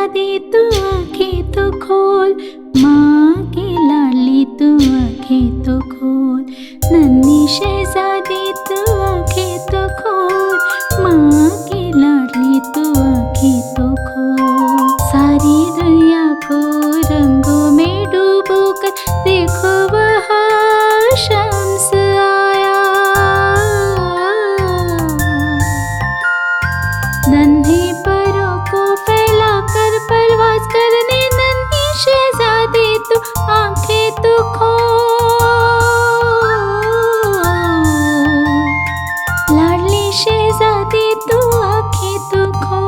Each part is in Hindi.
शहजादी तू आंखें तो खोल, माँ की लाडली तू आंखें तो खोल। नन्ही शहजादी तू आंखें तो खोल, माँ की लाडली तू आंखें तो खोल। सारी दुनिया को रंगों में डूबो कर देखो वहाँ शम्स आया। नन्हे परों को फैलाकर परवाज़ करने नन्ही शहजादी तू आंखें तो खोल। लाडली शहजादी तू आंखें तो खोल।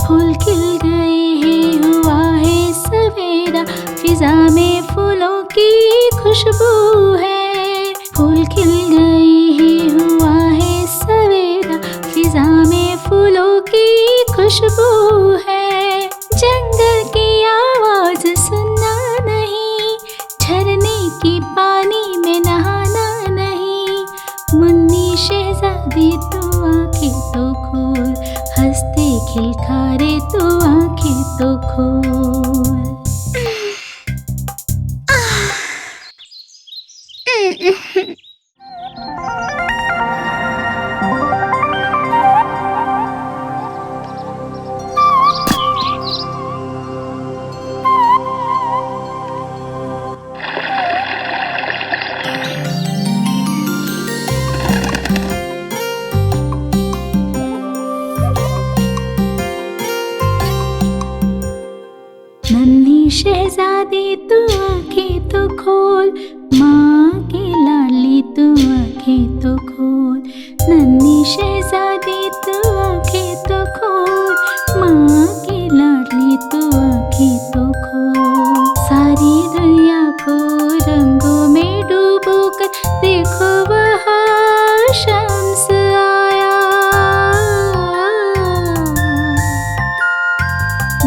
फूल खिल गए हैं, हुआ है सवेरा, फिजा में फूलों की खुशबू है। फूल खिल गए हैं, हुआ है सवेरा, फिजा में फूलों की खुशबू है। जंगल की आवाज सुनना नहीं, झरने की पानी में नहाना नहीं। मुन्नी शहजादी तू आंखें तो खोल, हंसते खिलखारे तू आंखें तो खोल। नन्ही शहजादी तू आंखें तो खोल, माँ की लाडली तू आंखें तो खोल। नन्ही शहजादी तू आंखें तो खोल, माँ की लाडली तू आंखें तो खोल। सारी दुनिया को रंगों में डूबो कर देखो वहाँ शम्स आया।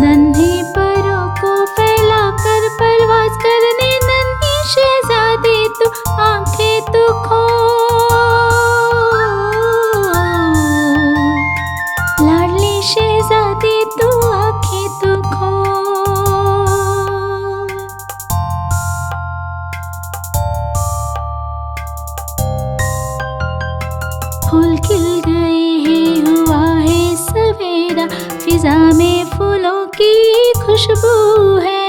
नन्हे परों को फैलाकर परवाज़ करने नन्ही शहजादी तू आंखें तो खोल। लाडली शहजादी तू आंखें तो खोल। फूल खिल गए हैं, हुआ है सवेरा, फिजा में फूलों की खुशबू है।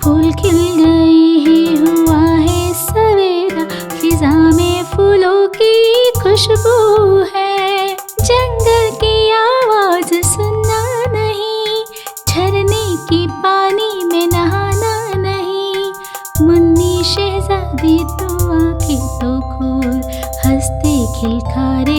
फूल खिल गए हैं, हुआ है सवेरा, फिजा में फूलों की खुशबू है। जंगल की आवाज सुनना नहीं, झरने की पानी में नहाना नहीं। मुन्नी शहजादी तू आंखें तो खोल, हंसते खिलखारे